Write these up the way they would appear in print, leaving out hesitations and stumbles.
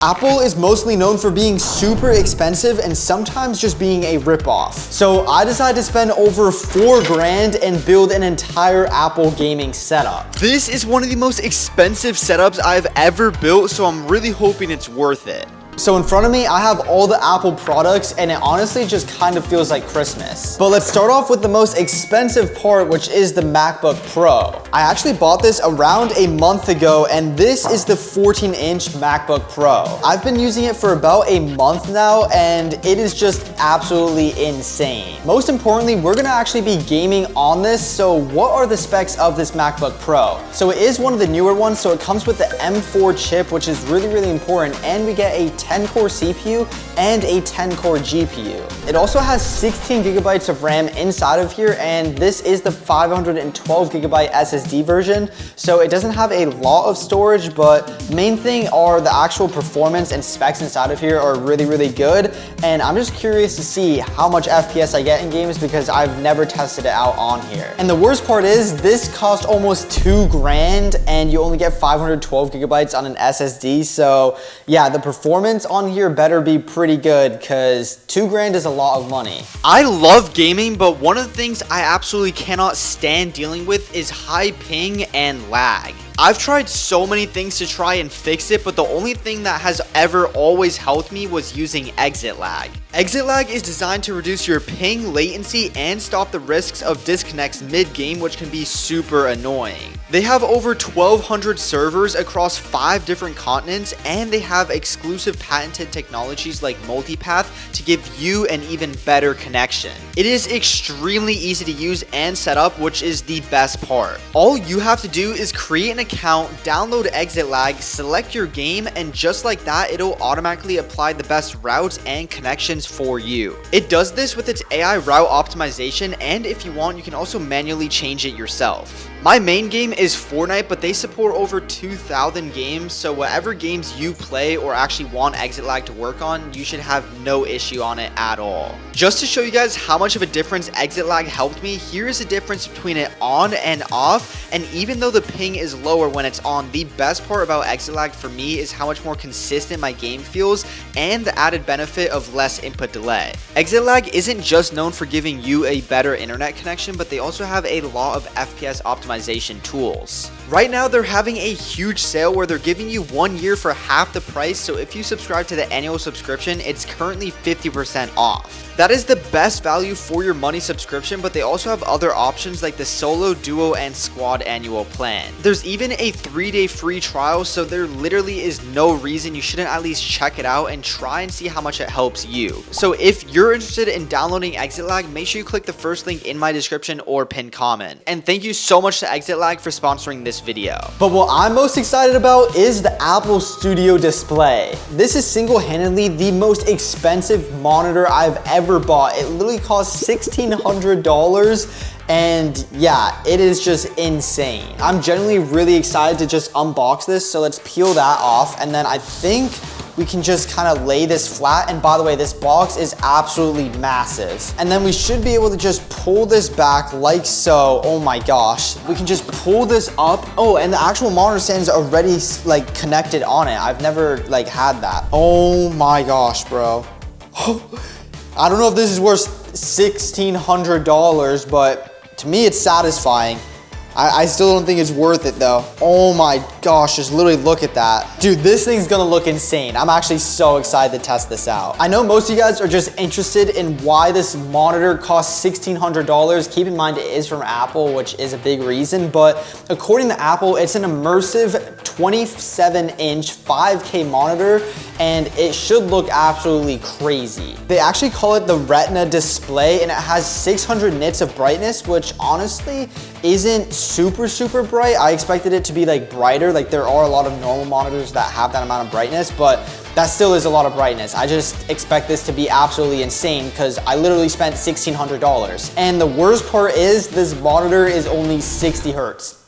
Apple is mostly known for being super expensive and sometimes just being a ripoff. So I decided to spend over $4 grand and build an entire Apple gaming setup. This is one of the most expensive setups I've ever built, so I'm really hoping it's worth it. So in front of me, I have all the Apple products and it honestly just kind of feels like Christmas. But let's start off with the most expensive part, which is the MacBook Pro. I actually bought this around a month ago and this is the 14-inch MacBook Pro. I've been using it for about a month now and it is just absolutely insane. Most importantly, we're gonna actually be gaming on this. So what are the specs of this MacBook Pro? So it is one of the newer ones. So it comes with the M4 chip, which is really important. And we get a 10-core CPU and a 10-core GPU. It also has 16 gigabytes of RAM inside of here, and this is the 512 gigabyte SSD version. So it doesn't have a lot of storage, but main thing are the actual performance and specs inside of here are really good. And I'm just curious to see how much FPS I get in games because I've never tested it out on here. And the worst part is this cost almost $2 grand and you only get 512 gigabytes on an SSD. So yeah, the performance on here better be pretty good because $2 grand is a lot of money. I love gaming, but one of the things I absolutely cannot stand dealing with is high ping and lag. I've tried so many things to try and fix it, but the only thing that has ever always helped me was using exit lag. Exit lag is designed to reduce your ping latency and stop the risks of disconnects mid-game, which can be super annoying. They have over 1,200 servers across 5 different continents, and they have exclusive patented technologies like multipath to give you an even better connection. It is extremely easy to use and set up, which is the best part. All you have to do is create an account, download exit lag, select your game, and just like that, it'll automatically apply the best routes and connections for you. It does this with its AI route optimization, and if you want, you can also manually change it yourself. My main game is Fortnite, but they support over 2,000 games, so whatever games you play or actually want exit lag to work on, you should have no issue on it at all. Just to show you guys how much of a difference exit lag helped me, here is the difference between it on and off, and even though the ping is lower when it's on, the best part about exit lag for me is how much more consistent my game feels and the added benefit of less input delay. Exit lag isn't just known for giving you a better internet connection, but they also have a lot of FPS optimization tools. Right now, they're having a huge sale where they're giving you 1 year for half the price, so if you subscribe to the annual subscription, it's currently 50% off. That is the best value for your money subscription, but they also have other options like the solo, duo, and squad annual plan. There's even a 3-day free trial, so there literally is no reason you shouldn't at least check it out and try and see how much it helps you. So if you're interested in downloading Exit Lag, make sure you click the first link in my description or pinned comment. And thank you so much to Exit Lag for sponsoring this video. But what I'm most excited about is the Apple Studio display. This is single-handedly the most expensive monitor I've ever bought. It literally cost $1,600. And yeah, it is just insane. I'm genuinely really excited to just unbox this. So let's peel that off. And then I think we can just kind of lay this flat. And by the way, this box is absolutely massive. And then we should be able to just pull this back like so. Oh my gosh. We can just pull this up. Oh, and the actual monitor stand is already like connected on it. I've never like had that. Oh my gosh, bro. I don't know if this is worth $1,600, but to me, it's satisfying. I still don't think it's worth it though. Oh my gosh, just literally look at that. Dude, this thing's gonna look insane. I'm actually so excited to test this out. I know most of you guys are just interested in why this monitor costs $1,600. Keep in mind it is from Apple, which is a big reason, but according to Apple, it's an immersive 27-inch 5K monitor, and it should look absolutely crazy. They actually call it the Retina display, and it has 600 nits of brightness, which honestly isn't super bright. I expected it to be like brighter. Like there are a lot of normal monitors that have that amount of brightness, but that still is a lot of brightness. I just expect this to be absolutely insane because I literally spent $1,600. And the worst part is this monitor is only 60 hertz.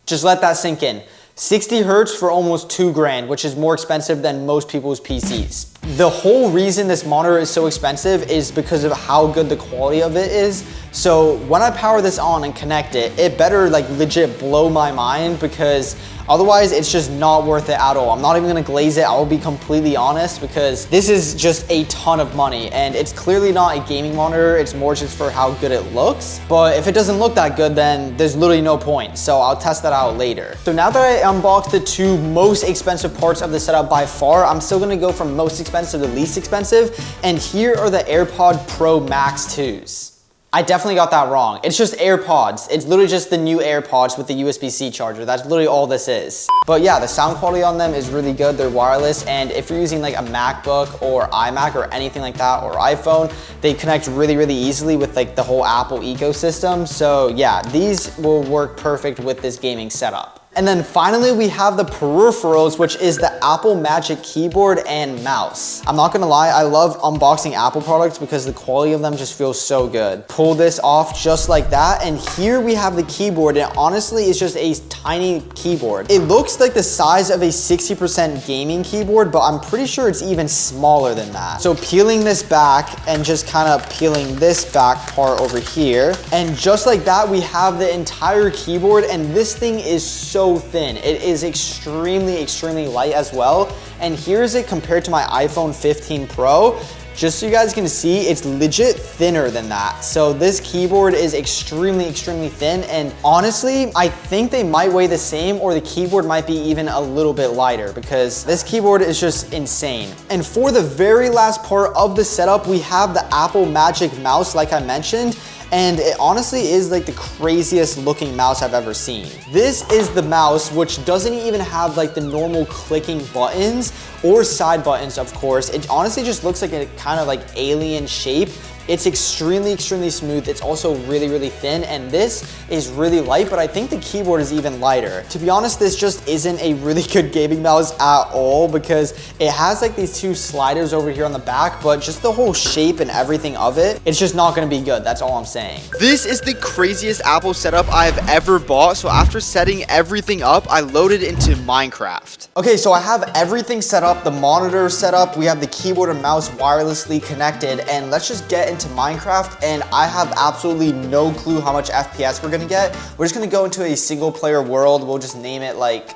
Just let that sink in. 60 hertz for almost $2 grand, which is more expensive than most people's PCs. The whole reason this monitor is so expensive is because of how good the quality of it is. So when I power this on and connect it, it better like legit blow my mind, because otherwise it's just not worth it at all. I'm not even gonna glaze it, I will be completely honest, because this is just a ton of money, and it's clearly not a gaming monitor, it's more just for how good it looks. But if it doesn't look that good, then there's literally no point, so I'll test that out later. So now that I unboxed the two most expensive parts of the setup by far, I'm still gonna go from most expensive to least expensive, and here are the AirPod Pro Max 2s. I definitely got that wrong. It's just AirPods. It's literally just the new AirPods with the USB-C charger. That's literally all this is. But yeah, the sound quality on them is really good. They're wireless, and if you're using like a MacBook or iMac or anything like that, or iPhone, they connect really, really easily with like the whole Apple ecosystem. So yeah, these will work perfect with this gaming setup. And then finally, we have the peripherals, which is the Apple Magic Keyboard and mouse. I'm not gonna lie, I love unboxing Apple products because the quality of them just feels so good. Pull this off just like that, and here we have the keyboard, and honestly, it's just a tiny keyboard. It looks like the size of a 60% gaming keyboard, but I'm pretty sure it's even smaller than that. So peeling this back and just kind of peeling this back part over here, and just like that, we have the entire keyboard, and this thing is so thin. It is extremely, extremely light as well. And here's it compared to my iPhone 15 Pro. Just so you guys can see, it's legit thinner than that. So this keyboard is extremely, extremely thin. And honestly, I think they might weigh the same, or the keyboard might be even a little bit lighter, because this keyboard is just insane. And for the very last part of the setup, we have the Apple Magic Mouse, like I mentioned. And it honestly is like the craziest looking mouse I've ever seen. This is the mouse, which doesn't even have like the normal clicking buttons or side buttons, of course. It honestly just looks like a kind of like alien shape. It's extremely, extremely smooth. It's also really, really thin, and this is really light, but I think the keyboard is even lighter. To be honest, this just isn't a really good gaming mouse at all, because it has like these two sliders over here on the back, but just the whole shape and everything of it, it's just not gonna be good. That's all I'm saying. This is the craziest Apple setup I've ever bought. So after setting everything up, I loaded into Minecraft. Okay, so I have everything set up, the monitor set up, we have the keyboard and mouse wirelessly connected, and let's just get into Minecraft. And I have absolutely no clue how much FPS we're gonna get. We're just gonna go into a single player world. We'll just name it like,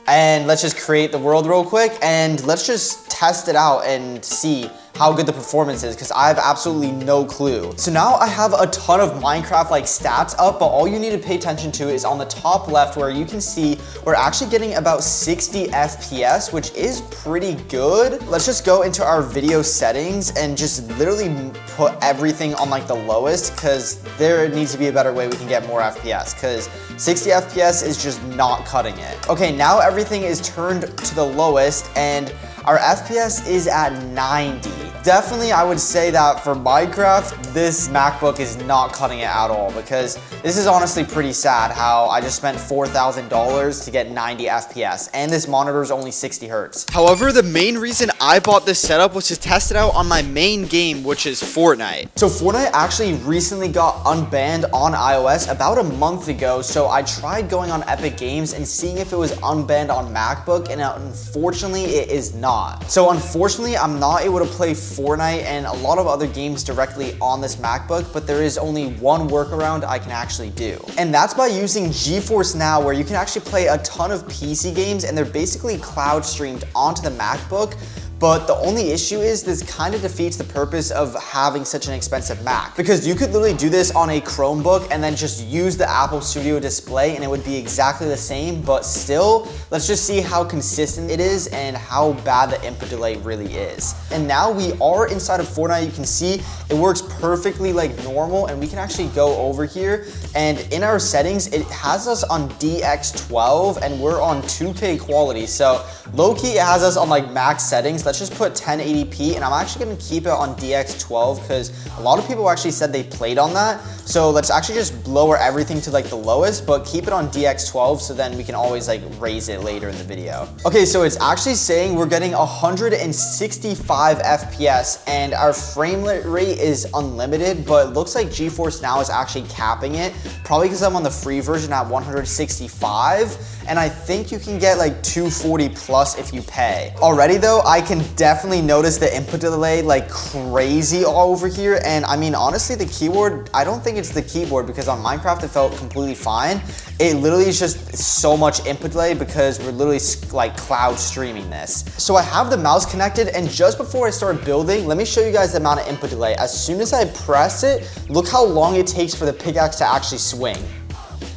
and let's just create the world real quick, and let's just test it out and see how good the performance is, because I have absolutely no clue. So now I have a ton of Minecraft like stats up, but all you need to pay attention to is on the top left, where you can see we're actually getting about 60 FPS, which is pretty good. Let's just go into our video settings and just literally put everything on like the lowest, because there needs to be a better way we can get more FPS, because 60 FPS is just not cutting it. Okay, now everything is turned to the lowest, and our FPS is at 90. Definitely, I would say that for Minecraft, this MacBook is not cutting it at all, because this is honestly pretty sad how I just spent $4,000 to get 90 FPS, and this monitor is only 60 Hertz. However, the main reason I bought this setup was to test it out on my main game, which is Fortnite. So Fortnite actually recently got unbanned on iOS about a month ago, so I tried going on Epic Games and seeing if it was unbanned on MacBook, and unfortunately, it is not. So unfortunately, I'm not able to play Fortnite and a lot of other games directly on this MacBook, but there is only one workaround I can actually do. And that's by using GeForce Now, where you can actually play a ton of PC games, and they're basically cloud streamed onto the MacBook. But the only issue is this kind of defeats the purpose of having such an expensive Mac, because you could literally do this on a Chromebook and then just use the Apple Studio display and it would be exactly the same. But still, let's just see how consistent it is and how bad the input delay really is. And now we are inside of Fortnite. You can see it works perfectly like normal, and we can actually go over here, and in our settings, it has us on DX12 and we're on 2K quality. So low-key, it has us on like max settings. Let's just put 1080p, and I'm actually gonna keep it on DX12 because a lot of people actually said they played on that. So let's actually just lower everything to like the lowest, but keep it on DX12 so then we can always like raise it later in the video. Okay, so it's actually saying we're getting 165 FPS and our frame rate is unlimited, but it looks like GeForce Now is actually capping it, probably because I'm on the free version at 165. And I think you can get like 240 plus if you pay. Already though, I can can definitely notice the input delay like crazy all over here. And I mean, honestly, the keyboard, I don't think it's the keyboard because on Minecraft it felt completely fine. It literally is just so much input delay because we're literally like cloud streaming this. So I have the mouse connected, and just before I start building, let me show you guys the amount of input delay. As soon as I press it, look how long it takes for the pickaxe to actually swing.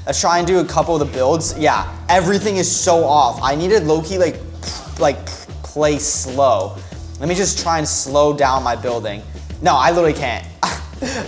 Let's try and do a couple of the builds. Yeah, everything is so off. I needed low-key like play slow. Let me just try and slow down my building. No, I literally can't.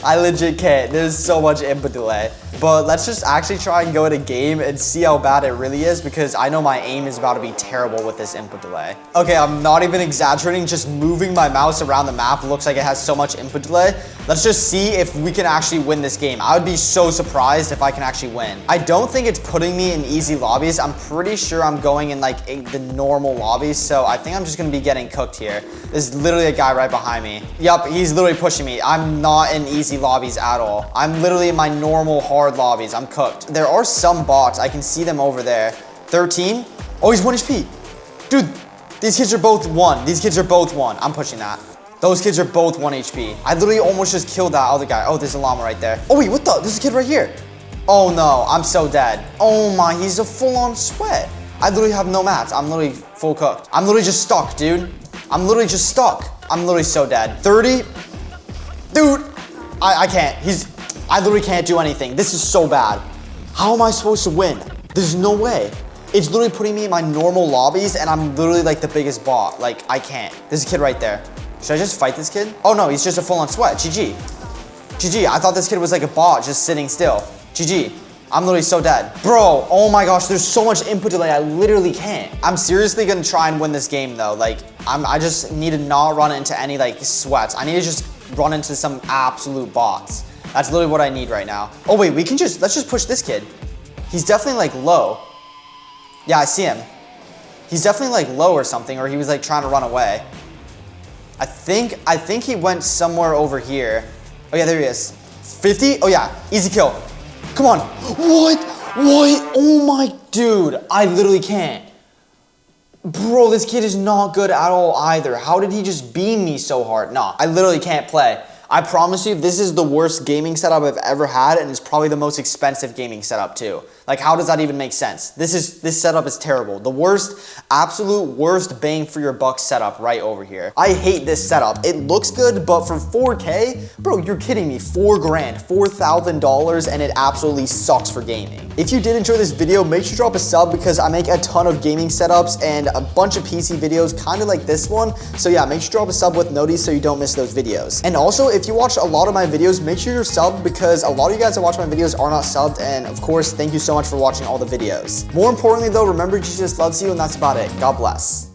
I legit can't. There's so much input delay. But let's just actually try and go in a game and see how bad it really is, because I know my aim is about to be terrible with this input delay. Okay, I'm not even exaggerating. Just moving my mouse around the map looks like it has so much input delay. Let's just see if we can actually win this game. I would be so surprised if I can actually win. I don't think it's putting me in easy lobbies. I'm pretty sure I'm going in like the normal lobbies, so I think I'm just gonna be getting cooked here. There's literally a guy right behind me. Yup, he's literally pushing me. I'm not in easy lobbies at all. I'm literally in my normal hard lobbies. I'm cooked. There are some bots. I can see them over there. 13. Oh, he's 1 HP. Dude, these kids are both 1. These kids are both 1. I'm pushing that. Those kids are both 1 HP. I literally almost just killed that other guy. Oh, there's a llama right there. Oh, wait, what the? There's a kid right here. Oh, no. I'm so dead. Oh, my. He's a full-on sweat. I literally have no mats. I'm literally full cooked. I'm literally just stuck, dude. I'm literally just stuck. I'm literally so dead. 30. Dude, I can't. I literally can't do anything. This is so bad. How am I supposed to win? There's no way. It's literally putting me in my normal lobbies, and I'm literally like the biggest bot. Like, I can't. There's a kid right there. Should I just fight this kid? Oh no, he's just a full-on sweat. GG. GG. I thought this kid was like a bot just sitting still. GG. I'm literally so dead. Bro, oh my gosh, there's so much input delay. I literally can't. I'm seriously gonna try and win this game though. Like, I just need to not run into any like sweats. I need to just run into some absolute bots. That's literally what I need right now. Oh wait, let's just push this kid. He's definitely like low. Yeah, I see him. He's definitely like low or something, or he was like trying to run away. I think he went somewhere over here. Oh yeah, there he is. 50? Oh yeah, easy kill. Come on. What? Oh my, dude, I literally can't. Bro, this kid is not good at all either. How did he just beam me so hard? Nah, I literally can't play. I promise you, this is the worst gaming setup I've ever had, and it's probably the most expensive gaming setup too. Like, how does that even make sense? This setup is terrible. The worst, absolute worst bang for your buck setup right over here. I hate this setup. It looks good, but for 4K, bro, you're kidding me. 4 grand, $4,000, and it absolutely sucks for gaming. If you did enjoy this video, make sure to drop a sub because I make a ton of gaming setups and a bunch of PC videos, kind of like this one. So yeah, make sure to drop a sub with noties so you don't miss those videos. And also, if you watch a lot of my videos, make sure you're subbed because a lot of you guys that watch my videos are not subbed, and of course, thank you so much for watching all the videos. More importantly though, remember Jesus loves you, and that's about it. God bless.